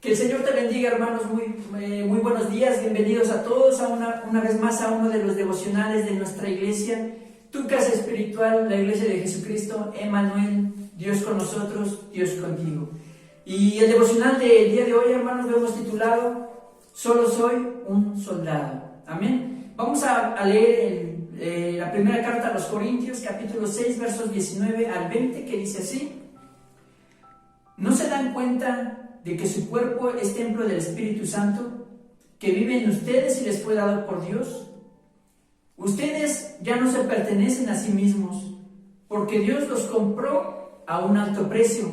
Que el Señor te bendiga, hermanos. Muy buenos días. Bienvenidos a todos a una vez más a uno de los devocionales de nuestra iglesia, tu casa espiritual, la iglesia de Jesucristo, Emmanuel, Dios con nosotros, Dios contigo. Y el devocional del día de hoy, hermanos, lo hemos titulado Solo soy un soldado. Amén. Vamos a leer la primera carta a los Corintios, capítulo 6, versos 19 al 20, que dice así: ¿No se dan cuenta de que su cuerpo es templo del Espíritu Santo, que vive en ustedes y les fue dado por Dios? Ustedes ya no se pertenecen a sí mismos, porque Dios los compró a un alto precio.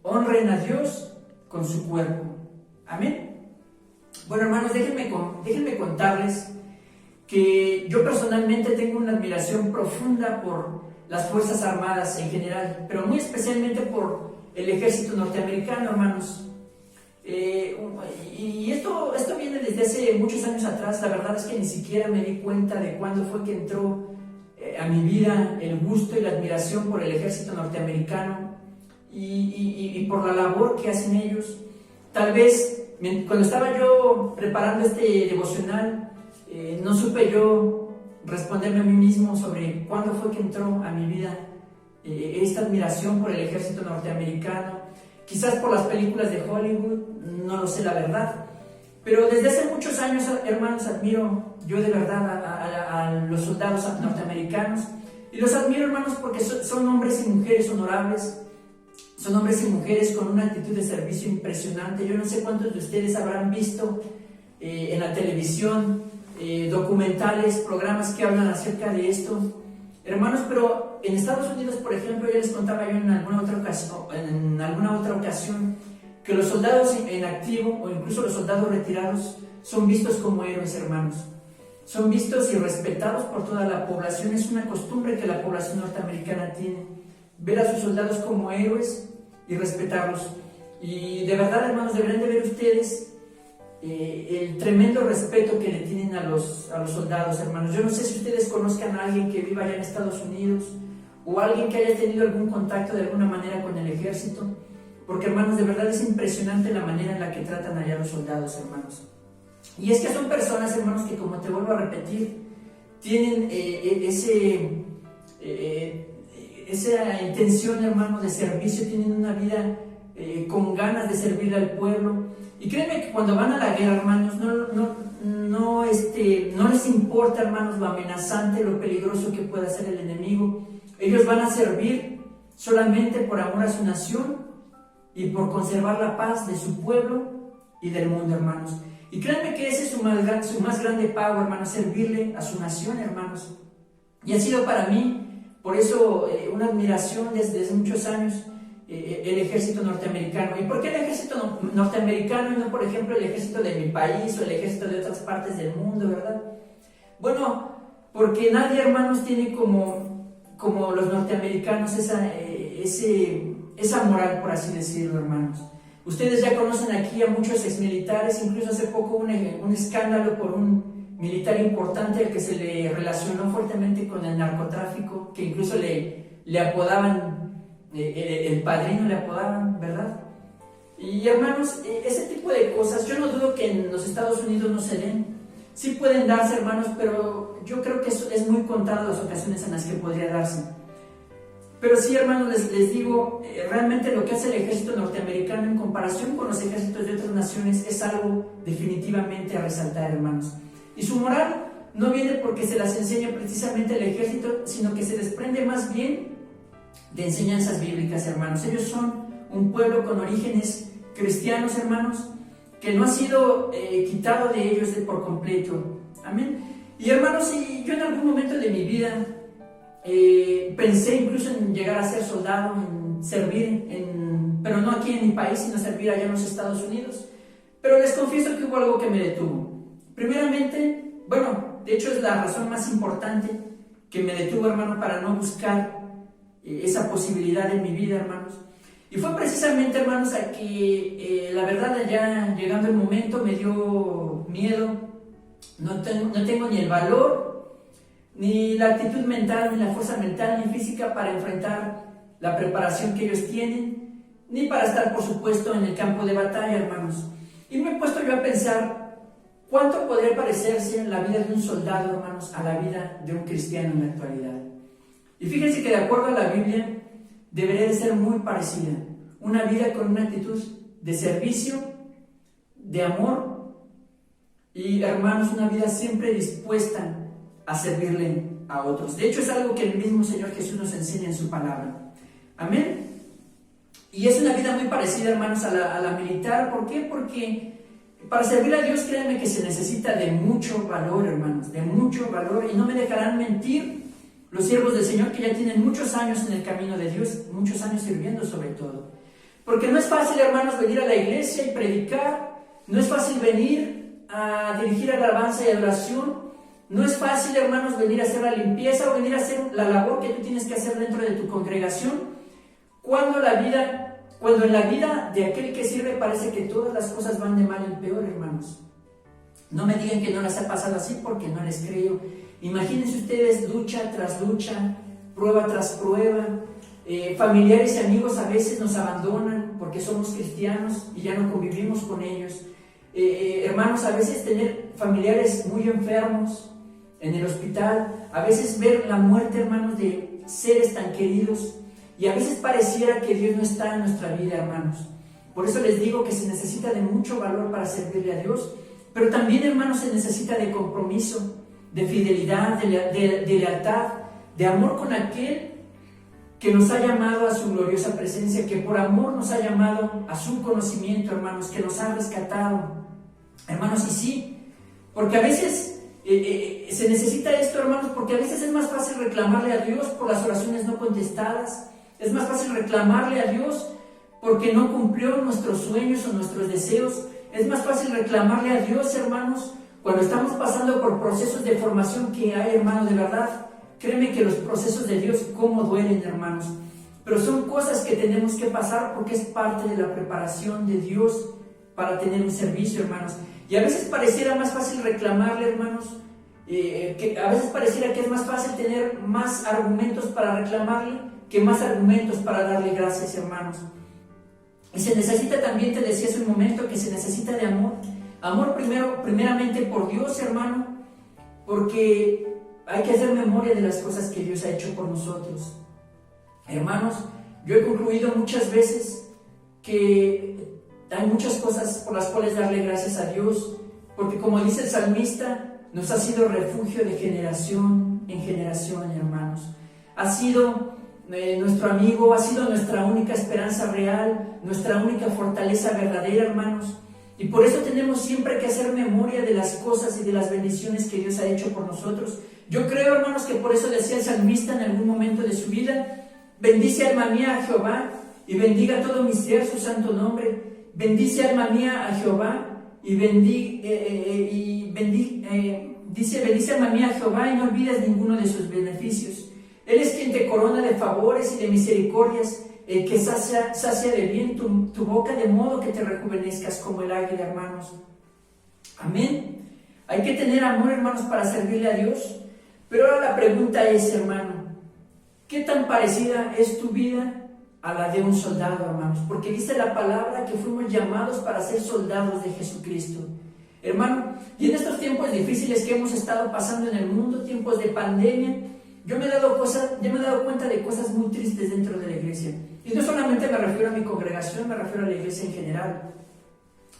Honren a Dios con su cuerpo. Amén. Bueno, hermanos, déjenme contarles que yo personalmente tengo una admiración profunda por las Fuerzas Armadas en general, pero muy especialmente por el ejército norteamericano, hermanos. Y esto viene desde hace muchos años atrás. La verdad es que ni siquiera me di cuenta de cuándo fue que entró a mi vida el gusto y la admiración por el ejército norteamericano y por la labor que hacen ellos. Tal vez cuando estaba yo preparando este devocional, no supe yo responderme a mí mismo sobre cuándo fue que entró a mi vida esta admiración por el ejército norteamericano. Quizás por las películas de Hollywood, no lo sé la verdad, pero desde hace muchos años, hermanos, admiro yo de verdad a los soldados norteamericanos, y los admiro, hermanos, porque son hombres y mujeres honorables, son hombres y mujeres con una actitud de servicio impresionante. Yo no sé cuántos de ustedes habrán visto en la televisión documentales, programas que hablan acerca de esto, hermanos, pero en Estados Unidos, por ejemplo, ya les contaba yo en alguna otra ocasión que los soldados en activo o incluso los soldados retirados son vistos como héroes, hermanos. Son vistos y respetados por toda la población. Es una costumbre que la población norteamericana tiene, ver a sus soldados como héroes y respetarlos. Y de verdad, hermanos, deberían de ver ustedes el tremendo respeto que le tienen a los soldados, hermanos. Yo no sé si ustedes conozcan a alguien que viva allá en Estados Unidos o alguien que haya tenido algún contacto de alguna manera con el ejército, porque, hermanos, de verdad es impresionante la manera en la que tratan allá a los soldados, hermanos. Y es que son personas, hermanos, que, como te vuelvo a repetir, tienen esa intención, hermanos, de servicio, tienen una vida con ganas de servirle al pueblo. Y créanme que cuando van a la guerra, hermanos, no les importa, hermanos, lo amenazante, lo peligroso que pueda ser el enemigo. Ellos van a servir solamente por amor a su nación y por conservar la paz de su pueblo y del mundo, hermanos. Y créanme que ese es su más grande pago, hermanos, servirle a su nación, hermanos. Y ha sido para mí, por eso, una admiración desde muchos años, el ejército norteamericano. ¿Y por qué el ejército norteamericano y no, por ejemplo, el ejército de mi país o el ejército de otras partes del mundo, verdad? Bueno, porque nadie, hermanos, tiene como los norteamericanos esa moral, por así decirlo, hermanos. Ustedes ya conocen aquí a muchos exmilitares. Incluso hace poco un escándalo por un militar importante al que se le relacionó fuertemente con el narcotráfico, que incluso le apodaban el padrino, le apodaban, ¿verdad? Y, hermanos, ese tipo de cosas, yo no dudo que en los Estados Unidos no se den. Sí pueden darse, hermanos, pero yo creo que es muy contadas las ocasiones en las que podría darse. Pero sí, hermanos, les digo, realmente lo que hace el ejército norteamericano en comparación con los ejércitos de otras naciones es algo definitivamente a resaltar, hermanos. Y su moral no viene porque se las enseña precisamente el ejército, sino que se desprende más bien de enseñanzas bíblicas, hermanos. Ellos son un pueblo con orígenes cristianos, hermanos, que no ha sido quitado de ellos por completo. Amén. Y, hermanos, si yo en algún momento de mi vida pensé incluso en llegar a ser soldado, en servir, pero no aquí en mi país, sino servir allá en los Estados Unidos. Pero les confieso que hubo algo que me detuvo. Primeramente, bueno, de hecho es la razón más importante que me detuvo, hermano, para no buscar esa posibilidad en mi vida, hermanos. Y fue precisamente, hermanos, a que la verdad, ya llegando el momento, me dio miedo. No tengo ni el valor, ni la actitud mental, ni la fuerza mental, ni física para enfrentar la preparación que ellos tienen, ni para estar, por supuesto, en el campo de batalla, hermanos. Y me he puesto yo a pensar, ¿cuánto podría parecerse la vida de un soldado, hermanos, a la vida de un cristiano en la actualidad? Y fíjense que de acuerdo a la Biblia, debería de ser muy parecida. Una vida con una actitud de servicio, de amor y, hermanos, una vida siempre dispuesta a servirle a otros. De hecho, es algo que el mismo Señor Jesús nos enseña en su palabra. Amén. Y es una vida muy parecida, hermanos, a la militar. ¿Por qué? Porque para servir a Dios, créanme que se necesita de mucho valor, hermanos, de mucho valor. Y no me dejarán mentir los siervos del Señor que ya tienen muchos años en el camino de Dios, muchos años sirviendo sobre todo. Porque no es fácil, hermanos, venir a la iglesia y predicar. No es fácil venir a dirigir alabanza y adoración. No es fácil, hermanos, venir a hacer la limpieza o venir a hacer la labor que tú tienes que hacer dentro de tu congregación. Cuando en la vida de aquel que sirve parece que todas las cosas van de mal en peor, hermanos. No me digan que no les ha pasado así porque no les creo. Imagínense ustedes lucha tras lucha, prueba tras prueba. Familiares y amigos a veces nos abandonan porque somos cristianos y ya no convivimos con ellos. Hermanos, a veces tener familiares muy enfermos en el hospital, a veces ver la muerte, hermanos, de seres tan queridos, y a veces pareciera que Dios no está en nuestra vida, hermanos. Por eso les digo que se necesita de mucho valor para servirle a Dios, pero también, hermanos, se necesita de compromiso, de fidelidad, de lealtad, de amor con aquel que nos ha llamado a su gloriosa presencia, que por amor nos ha llamado a su conocimiento, hermanos, que nos ha rescatado. Hermanos, y sí, porque a veces se necesita esto, hermanos, porque a veces es más fácil reclamarle a Dios por las oraciones no contestadas, es más fácil reclamarle a Dios porque no cumplió nuestros sueños o nuestros deseos, es más fácil reclamarle a Dios, hermanos, cuando estamos pasando por procesos de formación que hay, hermanos, de verdad. Créeme que los procesos de Dios, cómo duelen, hermanos, pero son cosas que tenemos que pasar porque es parte de la preparación de Dios para tener un servicio, hermanos. Y a veces pareciera más fácil reclamarle, hermanos, que a veces pareciera que es más fácil tener más argumentos para reclamarle que más argumentos para darle gracias, hermanos. Y se necesita también, te decía hace un momento, que se necesita de amor. Amor primeramente por Dios, hermano, porque hay que hacer memoria de las cosas que Dios ha hecho por nosotros. Hermanos, yo he concluido muchas veces que hay muchas cosas por las cuales darle gracias a Dios, porque como dice el salmista, nos ha sido refugio de generación en generación, hermanos. Ha sido nuestro amigo, ha sido nuestra única esperanza real, nuestra única fortaleza verdadera, hermanos. Y por eso tenemos siempre que hacer memoria de las cosas y de las bendiciones que Dios ha hecho por nosotros. Yo creo, hermanos, que por eso decía el salmista en algún momento de su vida: bendice alma mía a Jehová y bendiga todo mi ser su santo nombre. Bendice alma mía a Jehová y bendice alma mía a Jehová y no olvides ninguno de sus beneficios. Él es quien te corona de favores y de misericordias, el que sacia de bien tu boca, de modo que te rejuvenezcas como el águila, hermanos. Amén. Hay que tener amor, hermanos, para servirle a Dios. Pero ahora la pregunta es, hermano, ¿qué tan parecida es tu vida a la de un soldado, hermanos? Porque dice la palabra que fuimos llamados para ser soldados de Jesucristo. Hermano, y en estos tiempos difíciles que hemos estado pasando en el mundo, tiempos de pandemia, yo me he dado cuenta de cosas muy tristes dentro de la iglesia. Y no solamente me refiero a mi congregación, me refiero a la iglesia en general.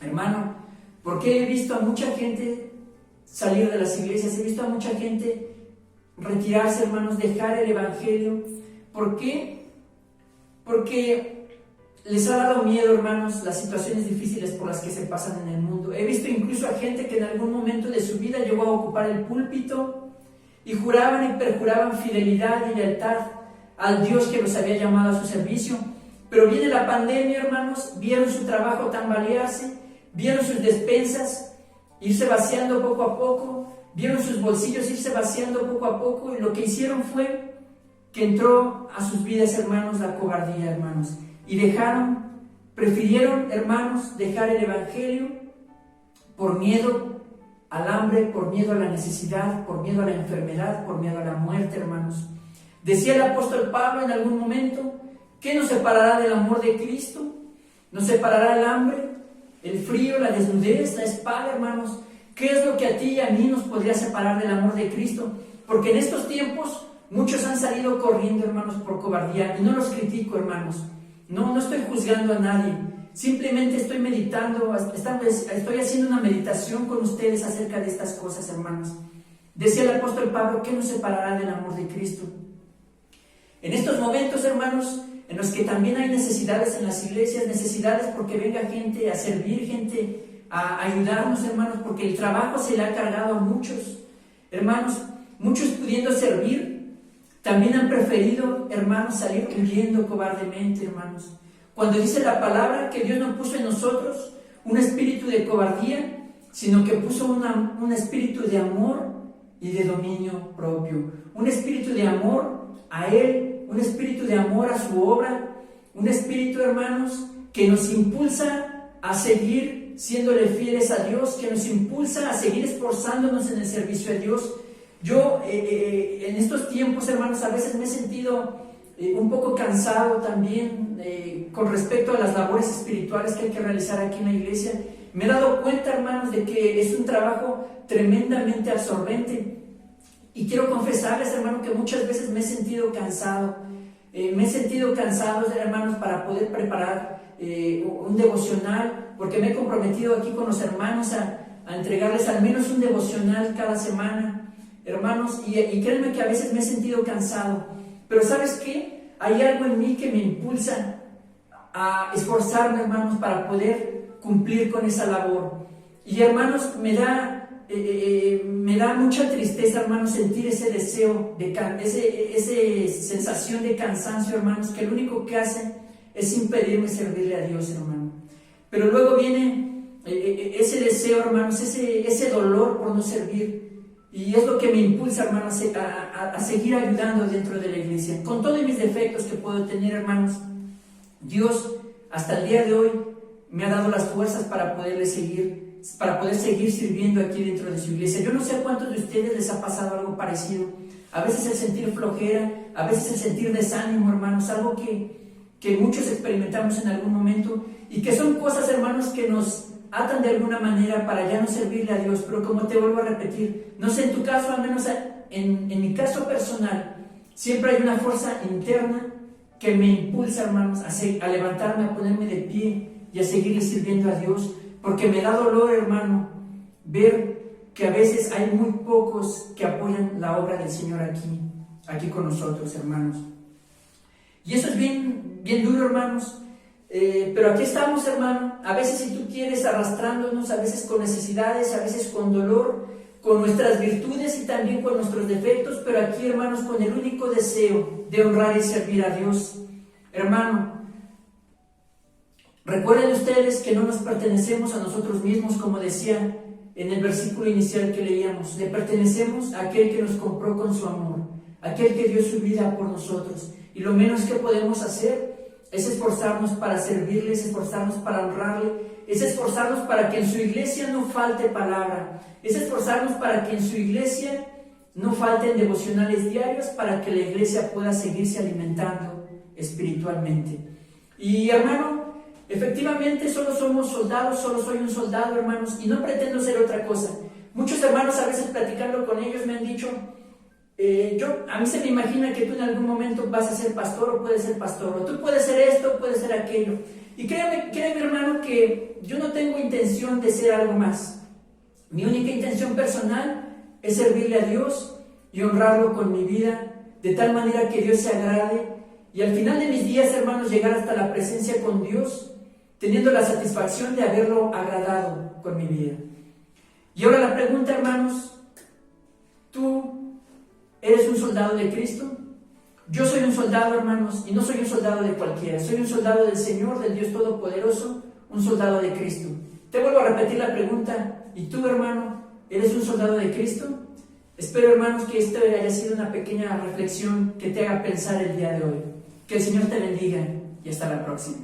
Hermano, porque he visto a mucha gente salir de las iglesias, he visto a mucha gente retirarse, hermanos, dejar el evangelio. ¿Por qué? Porque les ha dado miedo, hermanos, las situaciones difíciles por las que se pasan en el mundo. He visto incluso a gente que en algún momento de su vida llegó a ocupar el púlpito y juraban y perjuraban fidelidad y lealtad al Dios que los había llamado a su servicio. Pero viene la pandemia, hermanos, vieron su trabajo tambalearse, vieron sus despensas irse vaciando poco a poco, vieron sus bolsillos irse vaciando poco a poco, y lo que hicieron fue que entró a sus vidas, hermanos, la cobardía, hermanos, y prefirieron, hermanos, dejar el evangelio por miedo al hambre, por miedo a la necesidad, por miedo a la enfermedad, por miedo a la muerte, hermanos. Decía el apóstol Pablo en algún momento: ¿qué nos separará del amor de Cristo? ¿Nos separará el hambre, el frío, la desnudez, la espada, hermanos. ¿Qué es lo que a ti y a mí nos podría separar del amor de Cristo? Porque en estos tiempos muchos han salido corriendo, hermanos, por cobardía. Y no los critico, hermanos. No estoy juzgando a nadie. Simplemente estoy meditando, estoy haciendo una meditación con ustedes acerca de estas cosas, hermanos. Decía el apóstol Pablo, ¿qué nos separará del amor de Cristo? En estos momentos, hermanos, en los que también hay necesidades en las iglesias, necesidades porque venga gente a servir, gente a ayudarnos, hermanos, porque el trabajo se le ha cargado a muchos, hermanos, muchos pudiendo servir, también han preferido, hermanos, salir huyendo cobardemente, hermanos. Cuando dice la palabra que Dios no puso en nosotros un espíritu de cobardía, sino que puso un espíritu de amor y de dominio propio, un espíritu de amor a Él, un espíritu de amor a su obra, un espíritu, hermanos, que nos impulsa a seguir siéndole fieles a Dios, que nos impulsa a seguir esforzándonos en el servicio a Dios. Yo en estos tiempos, hermanos, a veces me he sentido un poco cansado también con respecto a las labores espirituales que hay que realizar aquí en la iglesia. Me he dado cuenta, hermanos, de que es un trabajo tremendamente absorbente. Y quiero confesarles, hermanos, que muchas veces me he sentido cansado. Hermanos, para poder preparar un devocional, porque me he comprometido aquí con los hermanos a entregarles al menos un devocional cada semana, hermanos, y créanme que a veces me he sentido cansado. Pero ¿sabes qué? Hay algo en mí que me impulsa a esforzarme, hermanos, para poder cumplir con esa labor. Y, hermanos, me da mucha tristeza, hermanos, sentir ese deseo, esa sensación de cansancio, hermanos, que lo único que hace es impedirme servirle a Dios, hermano. Pero luego viene ese deseo, hermanos, ese dolor por no servir. Y es lo que me impulsa, hermanos, a seguir ayudando dentro de la iglesia. Con todos mis defectos que puedo tener, hermanos, Dios hasta el día de hoy me ha dado las fuerzas para poder seguir sirviendo aquí dentro de su iglesia. Yo no sé a cuántos de ustedes les ha pasado algo parecido. A veces el sentir flojera, a veces el sentir desánimo, hermanos, algo que muchos experimentamos en algún momento y que son cosas, hermanos, que nos atan de alguna manera para ya no servirle a Dios. Pero como te vuelvo a repetir, no sé en tu caso, al menos en mi caso personal, siempre hay una fuerza interna que me impulsa, hermanos, a levantarme, a ponerme de pie y a seguirle sirviendo a Dios, porque me da dolor, hermano, ver que a veces hay muy pocos que apoyan la obra del Señor aquí con nosotros, hermanos. Y eso es bien, bien duro, hermanos. Pero aquí estamos, hermano, a veces, si tú quieres, arrastrándonos, a veces con necesidades, a veces con dolor, con nuestras virtudes y también con nuestros defectos, pero aquí, hermanos, con el único deseo de honrar y servir a Dios. Hermano, recuerden ustedes que no nos pertenecemos a nosotros mismos, como decía en el versículo inicial que leíamos. Le pertenecemos a aquel que nos compró con su amor, aquel que dio su vida por nosotros. Y lo menos que podemos hacer es esforzarnos para servirle, es esforzarnos para honrarle, es esforzarnos para que en su iglesia no falte palabra, es esforzarnos para que en su iglesia no falten devocionales diarios, para que la iglesia pueda seguirse alimentando espiritualmente. Y, hermano, efectivamente solo somos soldados, solo soy un soldado, hermanos, y no pretendo ser otra cosa. Muchos hermanos, a veces platicando con ellos, me han dicho, a mí se me imagina que tú en algún momento vas a ser pastor o puedes ser pastor, o tú puedes ser esto, puedes ser aquello. Y créeme, hermano, que yo no tengo intención de ser algo más. Mi única intención personal es servirle a Dios y honrarlo con mi vida, de tal manera que Dios se agrade, y al final de mis días, hermanos, llegar hasta la presencia con Dios, teniendo la satisfacción de haberlo agradado con mi vida. Y ahora la pregunta, hermanos, ¿tú eres un soldado de Cristo? Yo soy un soldado, hermanos, y no soy un soldado de cualquiera. Soy un soldado del Señor, del Dios Todopoderoso, un soldado de Cristo. Te vuelvo a repetir la pregunta. ¿Y tú, hermano, eres un soldado de Cristo? Espero, hermanos, que esto haya sido una pequeña reflexión que te haga pensar el día de hoy. Que el Señor te bendiga y hasta la próxima.